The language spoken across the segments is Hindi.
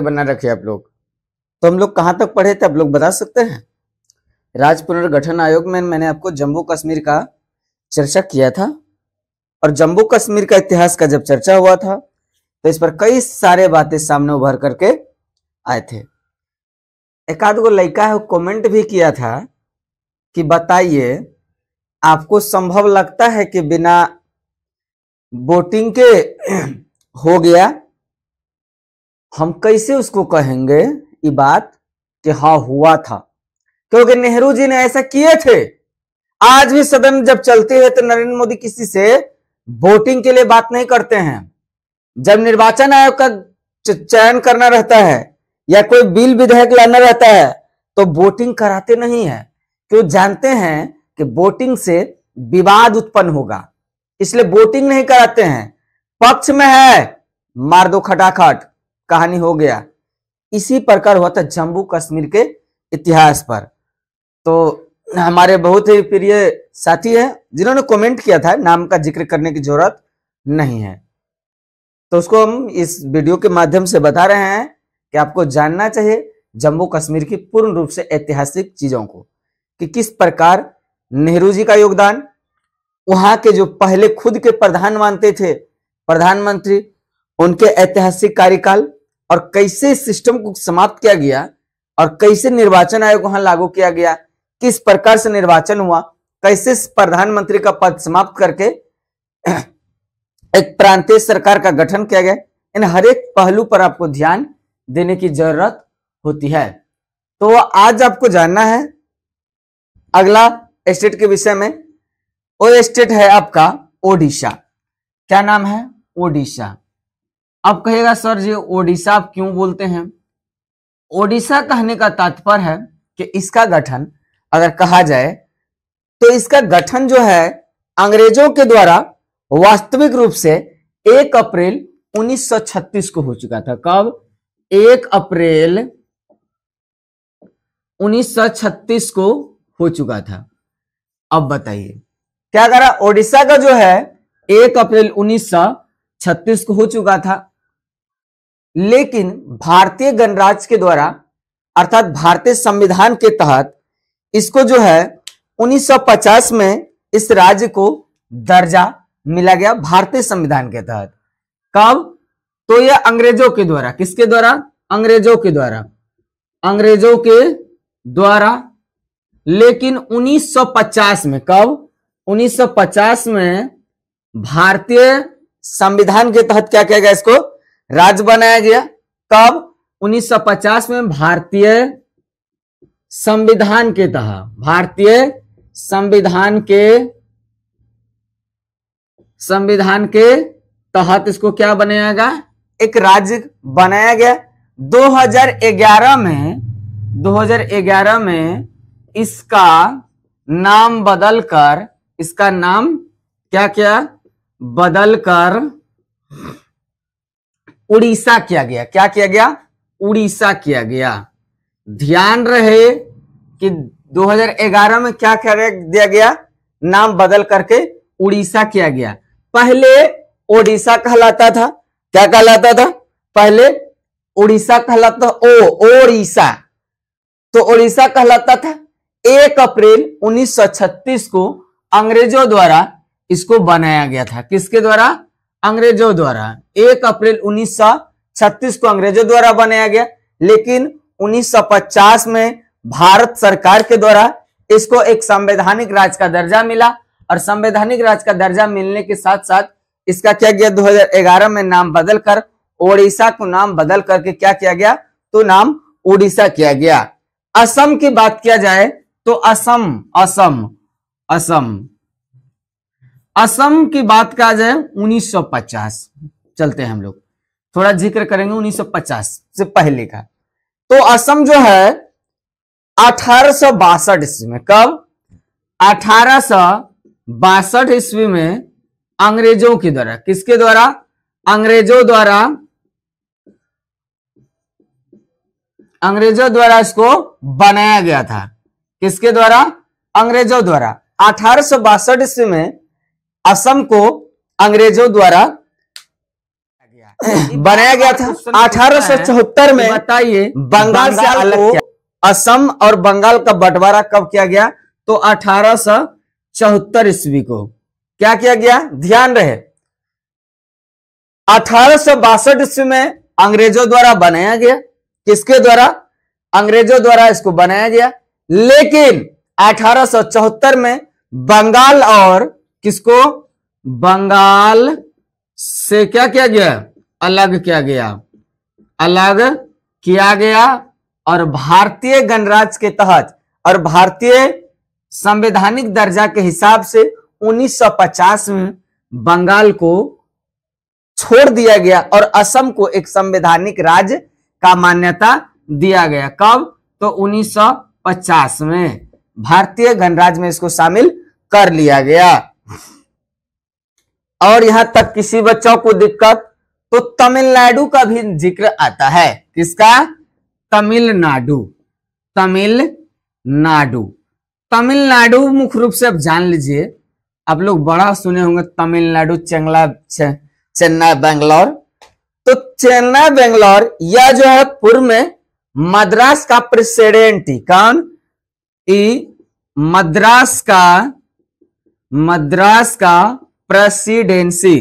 बना रखे आप लोग। तो हम लोग कहाँ तक पढ़े थे आप लोग बता सकते हैं? राज्य पुनर्गठन आयोग में मैंने आपको जम्मू कश्मीर का चर्चा किया था, और जम्मू कश्मीर का इतिहास का जब चर्चा हुआ था तो इस पर कई सारे बातें सामने उभर करके आए थे। एक आध गो लड़का है कमेंट भी किया था कि बताइए आपको संभव लगता है कि बिना वोटिंग के हो गया? हम कैसे उसको कहेंगे ये बात कि हाँ हुआ था, क्योंकि नेहरू जी ने ऐसा किए थे। आज भी सदन जब चलती है तो नरेंद्र मोदी किसी से वोटिंग के लिए बात नहीं करते हैं। जब निर्वाचन आयोग का चयन करना रहता है या कोई बिल विधेयक लाना रहता है तो वोटिंग कराते नहीं है, क्यों? जानते हैं कि वोटिंग से विवाद उत्पन्न होगा, इसलिए वोटिंग नहीं कराते हैं। पक्ष में है मार दो खटाखट, कहानी हो गया। इसी प्रकार हुआ था जम्मू कश्मीर के इतिहास पर। तो हमारे बहुत ही प्रिय साथी हैं जिन्होंने कमेंट किया था, नाम का जिक्र करने की जरूरत नहीं है, तो उसको हम इस वीडियो के माध्यम से बता रहे हैं कि आपको जानना चाहिए जम्मू कश्मीर की पूर्ण रूप से ऐतिहासिक चीजों को, कि किस प्रकार नेहरू जी का योगदान, वहां के जो पहले खुद के प्रधान मानते थे प्रधानमंत्री, उनके ऐतिहासिक कार्यकाल, और कैसे सिस्टम को समाप्त किया गया और कैसे निर्वाचन आयोग वहां लागू किया गया, किस प्रकार से निर्वाचन हुआ, कैसे प्रधानमंत्री का पद समाप्त करके एक प्रांतीय सरकार का गठन किया गया। इन हर एक पहलू पर आपको ध्यान देने की जरूरत होती है। तो आज आपको जानना है अगला स्टेट के विषय में। वो स्टेट है आपका ओडिशा। क्या नाम है? ओडिशा। अब कहेगा सर जी ओडिशा आप क्यों बोलते हैं? ओडिशा कहने का तात्पर्य है कि इसका गठन अगर कहा जाए तो इसका गठन जो है अंग्रेजों के द्वारा वास्तविक रूप से 1 अप्रैल 1936 को हो चुका था। कब? 1 अप्रैल 1936 को हो चुका था। अब बताइए क्या करा? ओडिशा का जो है 1 अप्रैल 1936 को हो चुका था, लेकिन भारतीय गणराज्य के द्वारा अर्थात भारतीय संविधान के तहत इसको जो है 1950 में इस राज्य को दर्जा मिला गया भारतीय संविधान के तहत। कब? तो यह अंग्रेजों के द्वारा। किसके द्वारा? अंग्रेजों के द्वारा। अंग्रेजों के द्वारा। लेकिन 1950 में, कब? 1950 में भारतीय संविधान के तहत क्या किया गया? इसको राज्य बनाया गया। कब? 1950 में भारतीय संविधान के तहत। भारतीय संविधान के तहत इसको क्या बनाया गया? एक राज्य बनाया गया। 2011 में इसका नाम बदलकर, इसका नाम क्या किया? बदलकर उड़ीसा किया गया। क्या किया गया? उड़ीसा किया गया। ध्यान रहे कि 2011 में क्या दिया गया? नाम बदल करके उड़ीसा किया गया। पहले ओडिशा कहलाता था। क्या कहलाता था? पहले उड़ीसा कहलाता ओडिशा। तो ओडिशा कहलाता था। 1 अप्रैल 1936 को अंग्रेजों द्वारा इसको बनाया गया था। किसके द्वारा? अंग्रेजों द्वारा। 1 अप्रैल 1936 को अंग्रेजों द्वारा बनाया गया, लेकिन 1950 में भारत सरकार के द्वारा इसको एक संवैधानिक राज्य का दर्जा मिला, और संवैधानिक राज्य का दर्जा मिलने के साथ साथ इसका क्या किया? 2011 में नाम बदलकर ओडिशा को नाम बदल करके क्या किया गया? तो नाम ओडिशा किया गया। असम की बात किया जाए तो असम की बात कहा जाए 1950। चलते हैं हम लोग थोड़ा जिक्र करेंगे 1950 से पहले का। तो असम जो है 1862 ईस्वी में, कब? 1862 ईस्वी में अंग्रेजों के द्वारा। किसके द्वारा? अंग्रेजों द्वारा इसको बनाया गया था। किसके द्वारा? अंग्रेजों द्वारा। 1862 ईस्वी में असम को अंग्रेजों द्वारा बनाया गया था 1874 में। बताइए बंगाल से अलग किया, असम और बंगाल का बंटवारा कब किया गया? तो 1874 ईस्वी को क्या किया गया? ध्यान रहे 1862 ईस्वी में अंग्रेजों द्वारा बनाया गया। किसके द्वारा? अंग्रेजों द्वारा इसको बनाया गया। लेकिन 1874 में बंगाल और किसको? बंगाल से क्या किया गया? अलग किया गया, अलग किया गया। और भारतीय गणराज्य के तहत और भारतीय संवैधानिक दर्जा के हिसाब से 1950 में बंगाल को छोड़ दिया गया और असम को एक संवैधानिक राज्य का मान्यता दिया गया। कब? तो 1950 में भारतीय गणराज्य में इसको शामिल कर लिया गया। और यहां तक किसी बच्चों को दिक्कत, तो तमिलनाडु का भी जिक्र आता है। किसका? तमिलनाडु। तमिलनाडु, तमिलनाडु मुख्य रूप से आप जान लीजिए, आप लोग बड़ा सुने होंगे तमिलनाडु, चेन्नई, बेंगलोर। तो चेन्नई, बेंगलोर यह जो है पूर्व में मद्रास का प्रेसिडेंट थी। कौन? मद्रास का प्रेसिडेंसी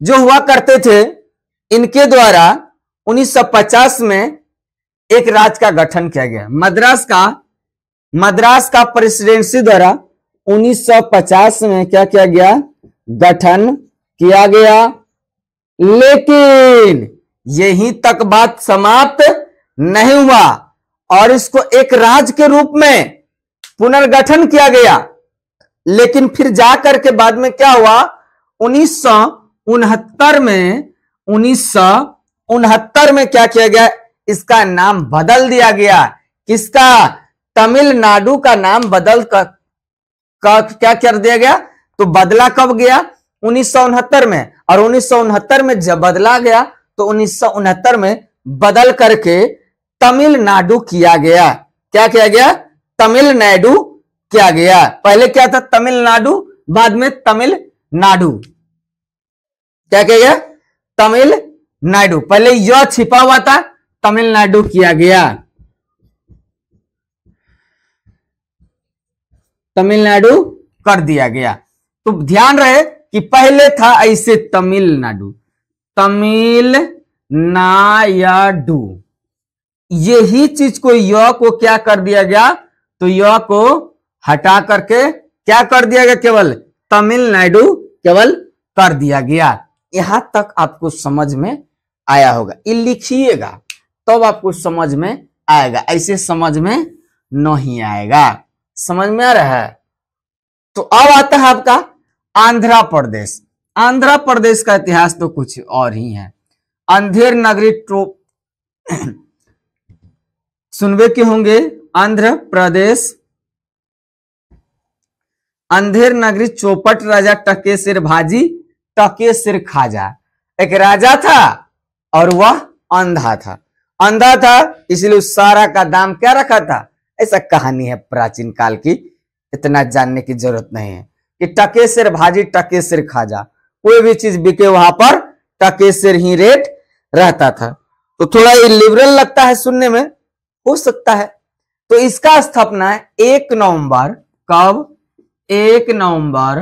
जो हुआ करते थे, इनके द्वारा 1950 में एक राज्य का गठन किया गया। मद्रास का प्रेसिडेंसी द्वारा 1950 में क्या किया गया? गठन किया गया। लेकिन यहीं तक बात समाप्त नहीं हुआ और इसको एक राज्य के रूप में पुनर्गठन किया गया। लेकिन फिर जाकर के बाद में क्या हुआ? 1969 में क्या किया गया? इसका नाम बदल दिया गया। किसका? तमिलनाडु का नाम बदल कर क्या कर दिया गया? तो बदला कब गया? 1969 में। और 1969 में जब बदला गया तो 1969 में बदल करके तमिलनाडु किया गया। क्या किया गया? तमिलनाडु किया गया। पहले क्या था? तमिलनाडु, बाद में तमिलनाडु। क्या किया गया? तमिलनाडु। पहले यह छिपा हुआ था, तमिलनाडु किया गया। तमिलनाडु कर दिया गया। तो ध्यान रहे कि पहले था ऐसे तमिलनाडु, यही चीज को य को क्या कर दिया गया? तो य को हटा करके क्या कर दिया गया? केवल तमिलनाडु केवल कर दिया गया। यहां तक आपको समझ में आया होगा। ये लिखिएगा तब आपको समझ में आएगा, ऐसे समझ में नहीं आएगा। समझ में आ रहा है? तो अब आता है आपका आंध्र प्रदेश। आंध्र प्रदेश का इतिहास तो कुछ और ही है। अंधेर नगरी सुनवे के होंगे। आंध्र प्रदेश, अंधेर नगरी चौपट राजा टकेसिर भाजी टकेसिर खाजा। एक राजा था और वह अंधा था। अंधा था इसलिए उस सारा का दाम क्या रखा था? ऐसा कहानी है प्राचीन काल की, इतना जानने की जरूरत नहीं है कि टकेसिर भाजी टकेसिर खाजा, कोई भी चीज बिके वहां पर टकेसिर ही रेट रहता था। तो थोड़ा ये लिबरल लगता है सुनने में, हो सकता है। तो इसका स्थापना है 1 नवंबर कब? 1 नवंबर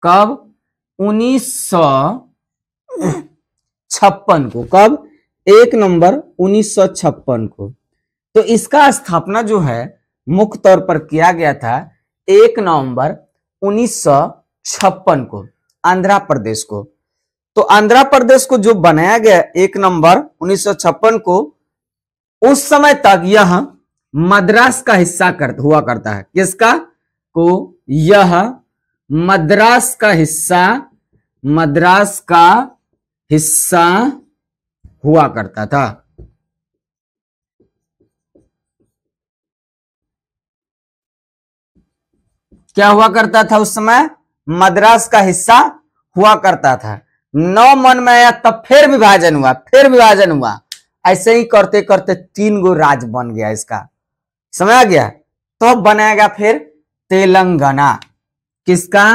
कब? 1956 को। कब? 1 नवंबर 1956 को। तो इसका स्थापना जो है मुख्य तौर पर किया गया था 1 नवंबर 1956 को, आंध्र प्रदेश को। तो आंध्र प्रदेश को जो बनाया गया 1 नवंबर 1956 को, उस समय तक यह मद्रास का हिस्सा हुआ करता है। किसका? को यह मद्रास का हिस्सा हुआ करता था। क्या हुआ करता था उस समय? मद्रास का हिस्सा हुआ करता था। 9 मन में आया तब फिर विभाजन हुआ, ऐसे ही करते करते 3 गो राज्य बन गया। इसका समझ आ गया? तो बनाया गया फिर तेलंगाना। किसका?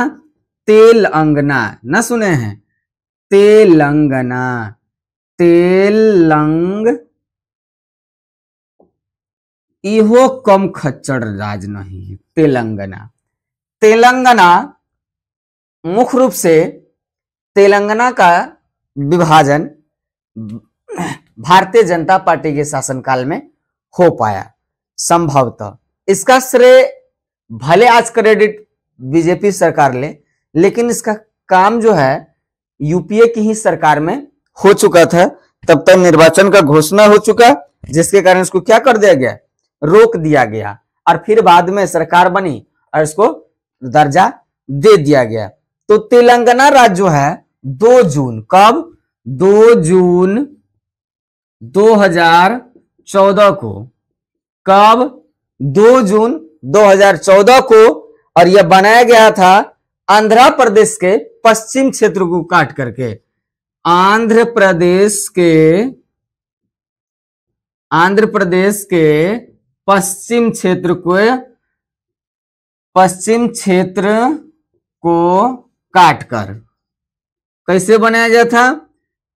तेलंगाना। ना सुने हैं? तेलंगाना। इहो कम खच्चर राज नहीं है तेलंगाना। तेलंगाना मुख्य रूप से तेलंगाना का विभाजन भारतीय जनता पार्टी के शासनकाल में हो पाया संभवतः। इसका श्रेय भले आज क्रेडिट बीजेपी सरकार ले, लेकिन इसका काम जो है यूपीए की ही सरकार में हो चुका था। तब तक निर्वाचन का घोषणा हो चुका, जिसके कारण इसको क्या कर दिया गया? रोक दिया गया। और फिर बाद में सरकार बनी और इसको दर्जा दे दिया गया। तो तेलंगाना राज्य जो है 2 जून, कब? 2 जून 2014 को। कब? 2 जून 2014 को। और यह बनाया गया था आंध्र प्रदेश के पश्चिम क्षेत्र को काट करके। आंध्र प्रदेश के पश्चिम क्षेत्र को काटकर कैसे बनाया गया था?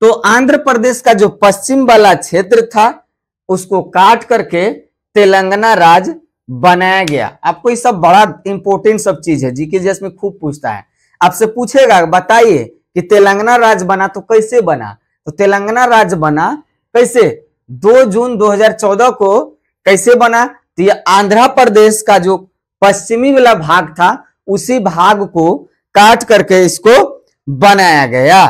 तो आंध्र प्रदेश का जो पश्चिम वाला क्षेत्र था उसको काट करके तेलंगाना राज्य बनाया गया। आपको ये सब बड़ा इंपॉर्टेंट सब चीज है, जीके जीएस में खूब पूछता है। आपसे पूछेगा बताइए कि तेलंगाना राज्य बना तो कैसे बना? तो तेलंगाना राज्य बना कैसे? 2 जून 2014 को कैसे बना? तो ये आंध्र प्रदेश का जो पश्चिमी वाला भाग था उसी भाग को काट करके इसको बनाया गया।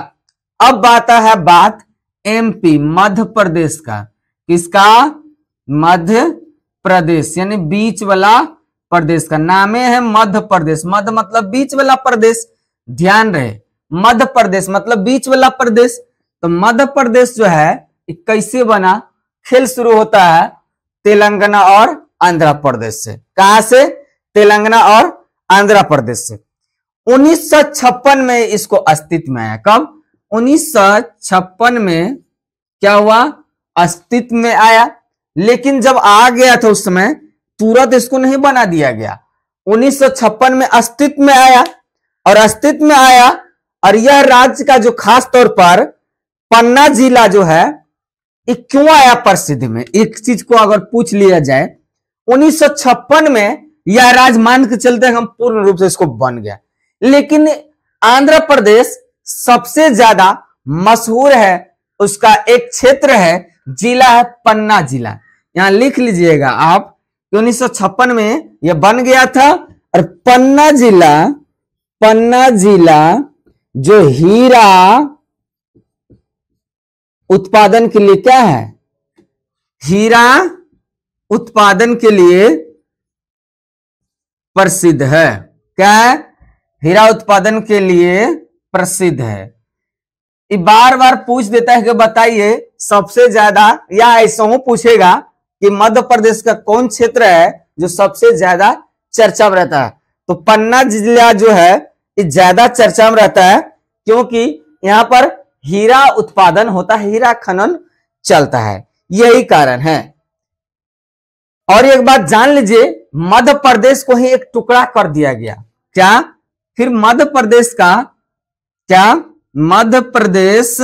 अब आता है बात एमपी मध्य प्रदेश का। किसका? मध्य प्रदेश, यानी बीच वाला प्रदेश का। नामे है मध्य प्रदेश। मध्य मतलब बीच वाला प्रदेश, ध्यान रहे। मध्य प्रदेश मतलब बीच वाला प्रदेश। तो मध्य प्रदेश जो है कैसे बना? खेल शुरू होता है तेलंगाना और आंध्र प्रदेश से। कहां से? तेलंगाना और आंध्र प्रदेश से। 1956 में इसको अस्तित्व में आया। कब? 1956 में क्या हुआ? अस्तित्व में आया। लेकिन जब आ गया था उस समय तुरंत इसको नहीं बना दिया गया। 1956 में अस्तित्व में आया, और अस्तित्व में आया। और यह राज्य का जो खास तौर पर पन्ना जिला जो है ये क्यों आया प्रसिद्ध में? एक चीज को अगर पूछ लिया जाए, 1956 में यह राज्य मान के चलते हैं हम पूर्ण रूप से इसको बन गया। लेकिन आंध्र प्रदेश सबसे ज्यादा मशहूर है, उसका एक क्षेत्र है, जिला है पन्ना जिला। यहां लिख लीजिएगा आप, 1956 में यह बन गया था। और पन्ना जिला जो हीरा उत्पादन के लिए क्या है? हीरा उत्पादन के लिए प्रसिद्ध है। क्या है? हीरा उत्पादन के लिए प्रसिद्ध है। ये बार बार पूछ देता है कि बताइए सबसे ज्यादा, या ऐसा ही पूछेगा कि मध्य प्रदेश का कौन क्षेत्र है जो सबसे ज्यादा चर्चा में रहता है? तो पन्ना जिला जो है ये ज्यादा चर्चा में रहता है, क्योंकि यहां पर हीरा उत्पादन होता है, हीरा खनन चलता है, यही कारण है। और एक बात जान लीजिए, मध्य प्रदेश को ही एक टुकड़ा कर दिया गया। क्या? फिर मध्य प्रदेश का क्या? मध्य प्रदेश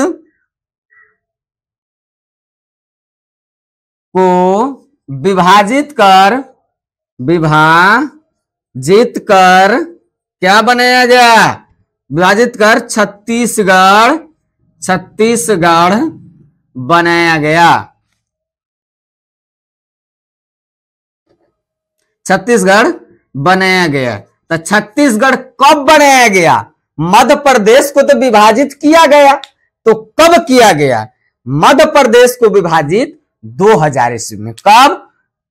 को विभाजित कर क्या बनाया गया? विभाजित कर छत्तीसगढ़ बनाया गया। छत्तीसगढ़ बनाया गया। तो छत्तीसगढ़ कब बनाया गया? मध्य प्रदेश को तो विभाजित किया गया, तो कब किया गया? मध्य प्रदेश को विभाजित 2000 ईस्वी में। कब?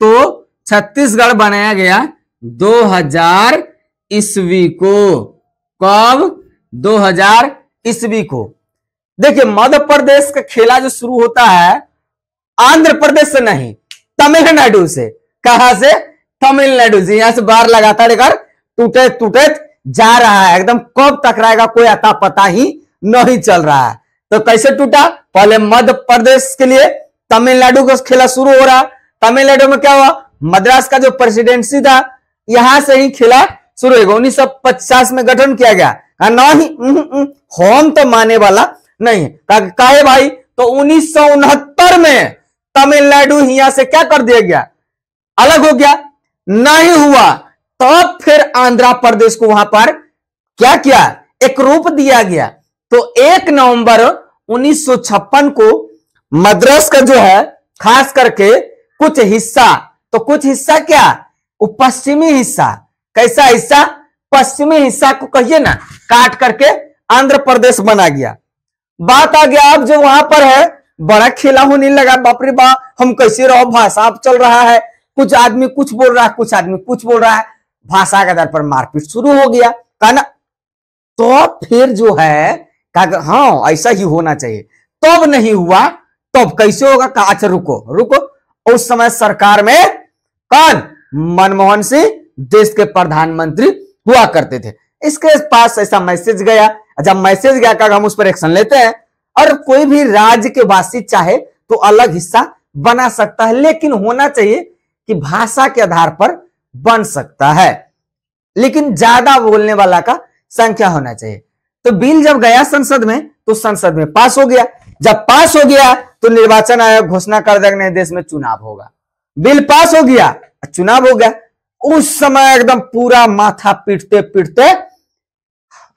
तो छत्तीसगढ़ बनाया गया 2000 ईस्वी को। कब? 2000 ईस्वी को। देखिए मध्य प्रदेश का खेला जो शुरू होता है आंध्र प्रदेश से नहीं, तमिलनाडु से। कहां से? तमिलनाडु से। यहां से बाहर लगातार टूटे जा रहा है, एकदम कब टकराएगा कोई अता पता ही नहीं चल रहा है। तो कैसे टूटा? पहले मध्य प्रदेश के लिए तमिलनाडु का खेला शुरू हो रहा। तमिलनाडु में क्या हुआ? मद्रास का जो प्रेसिडेंसी था यहां से ही खेला शुरू होगा। 1950 में गठन किया गया, नहीं हम तो माने वाला नहीं है। काहे भाई? तो 1969 में तमिलनाडु हिया से क्या कर दिया गया, अलग हो गया। नहीं हुआ तब फिर आंध्र प्रदेश को वहां पर क्या किया, एक रूप दिया गया। तो 1 नवंबर 1956 को मद्रास का जो है खास करके कुछ हिस्सा, तो कुछ हिस्सा क्या, वो पश्चिमी हिस्सा, कैसा हिस्सा, पश्चिमी हिस्सा को कहिए ना, काट करके आंध्र प्रदेश बना गया। बात आ गया अब जो वहां पर है, बड़ा खेला होने लगा, बाप रे बाप, हम कैसे रहो, भाषा अब चल रहा है, कुछ आदमी कुछ बोल रहा है, कुछ आदमी कुछ बोल रहा है, भाषा के आधार पर मारपीट शुरू हो गया, कहा ना। तो फिर जो है कहा हाँ ऐसा ही होना चाहिए, तब नहीं हुआ, तब कैसे होगा, कहा अच्छा रुको रुको। उस समय सरकार में कौन, मनमोहन सिंह देश के प्रधानमंत्री हुआ करते थे। इसके पास ऐसा मैसेज गया, जब मैसेज गया कहा हम उस पर एक्शन लेते हैं, और कोई भी राज्य के वासी चाहे तो अलग हिस्सा बना सकता है, लेकिन होना चाहिए कि भाषा के आधार पर बन सकता है, लेकिन ज्यादा बोलने वाला का संख्या होना चाहिए। तो बिल जब गया संसद में तो संसद में पास हो गया। जब पास हो गया तो निर्वाचन आयोग घोषणा कर देगा नए देश में चुनाव होगा। बिल पास हो गया, चुनाव हो गया। उस समय एकदम पूरा माथा पीटते पीटते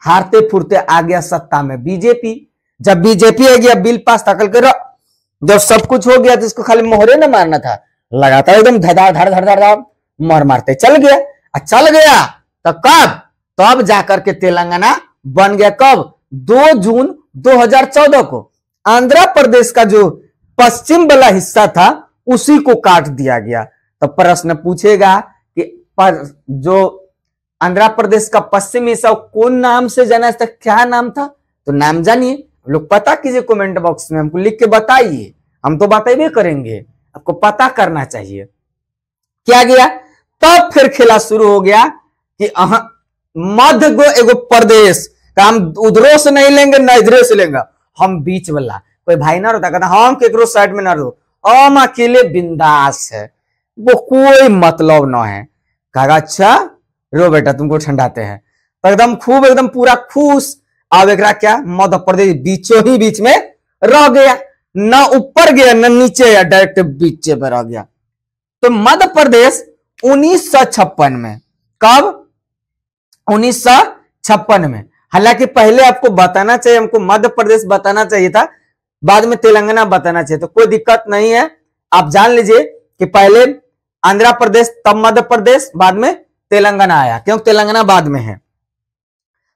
हारते फुरते आ गया सत्ता में बीजेपी। जब बीजेपी आ गया, बिल पास तकल कर, जब सब कुछ हो गया तो इसको खाली मोहरे न मारना था, लगातार एकदम धड़ धड़ धड़ धड़ मोहर मारते चल गया। चल गया तो कब, तब जाकर के तेलंगाना बन गया। कब, 2 जून 2014 को। आंध्र प्रदेश का जो पश्चिम वाला हिस्सा था उसी को काट दिया गया। तो प्रश्न पूछेगा कि पर जो आंध्र प्रदेश का पश्चिमी हिस्सा कौन नाम से जाना जाता, क्या नाम था, तो नाम जानिए, लोग पता कीजिए कमेंट बॉक्स में, हमको लिख के बताइए, हम तो बताइए करेंगे, आपको पता करना चाहिए क्या गया। तब फिर खेला शुरू हो गया कि मध्य गो एगो प्रदेश का हम उधरों से नहीं लेंगे न इधरे से लेंगे, हम बीच वाला। कोई भाई ना रहता, कहता हम केकरो साइड में ना रहो, हम अकेले बिंदास है, वो कोई मतलब ना है। कहा अच्छा रो बेटा तुमको ठंडाते हैं, तो एकदम खूब एकदम पूरा खुश। अब एक क्या, मध्य प्रदेश बीचों ही बीच में रह गया, ना ऊपर गया ना नीचे, या डायरेक्ट बीच पे रह गया। तो मध्य प्रदेश 1956 में, कब, 1956 में। हालांकि पहले आपको बताना चाहिए, हमको मध्य प्रदेश बताना चाहिए था, बाद में तेलंगाना बताना चाहिए, तो कोई दिक्कत नहीं है। आप जान लीजिए कि पहले आंध्र प्रदेश, तब मध्य प्रदेश, बाद में तेलंगाना आया, क्योंकि तेलंगाना बाद में है।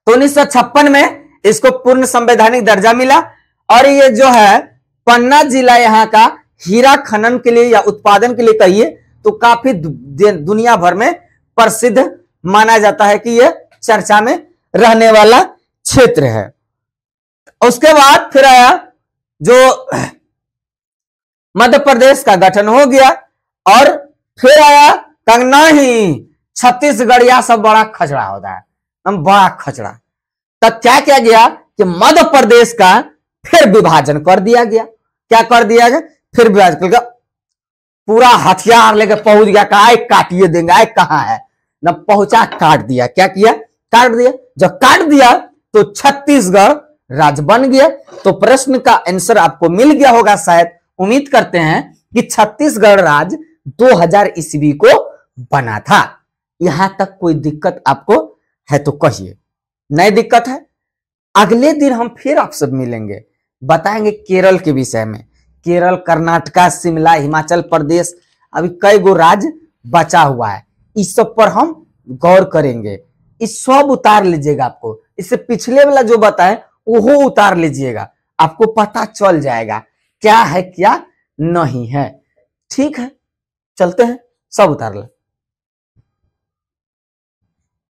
तो 1956 में इसको पूर्ण संवैधानिक दर्जा मिला। और ये जो है पन्ना जिला यहाँ का हीरा खनन के लिए या उत्पादन के लिए कहिए तो काफी दुनिया भर में प्रसिद्ध माना जाता है कि यह चर्चा में रहने वाला क्षेत्र है। उसके बाद फिर आया जो मध्य प्रदेश का गठन हो गया, और फिर आया कंगना ही छत्तीसगढ़, या सब बड़ा खचड़ा होता है, हम बड़ा खचड़ा। तब क्या किया गया कि मध्य प्रदेश का फिर विभाजन कर दिया गया। क्या कर दिया गया, फिर विभाजन कर, पूरा हथियार लेकर पहुंच गया, कहा काटिए देंगे, आए कहां है न, पहुंचा काट दिया। क्या किया, काट दिया। जब काट दिया तो छत्तीसगढ़ राज्य बन गया। तो प्रश्न का आंसर आपको मिल गया होगा शायद, उम्मीद करते हैं कि छत्तीसगढ़ राज्य 2000 ईस्वी को बना था। यहां तक कोई दिक्कत आपको है तो कहिए, नहीं दिक्कत है। अगले दिन हम फिर आपसे मिलेंगे, बताएंगे केरल के विषय में, केरल, कर्नाटका, शिमला, हिमाचल प्रदेश, अभी कई गो राज्य बचा हुआ है, इस सब पर हम गौर करेंगे। इस सब उतार लीजिएगा, आपको इससे पिछले वाला जो बताए वो उतार लीजिएगा, आपको पता चल जाएगा क्या है क्या नहीं है। ठीक है, चलते हैं, सब उतार ले।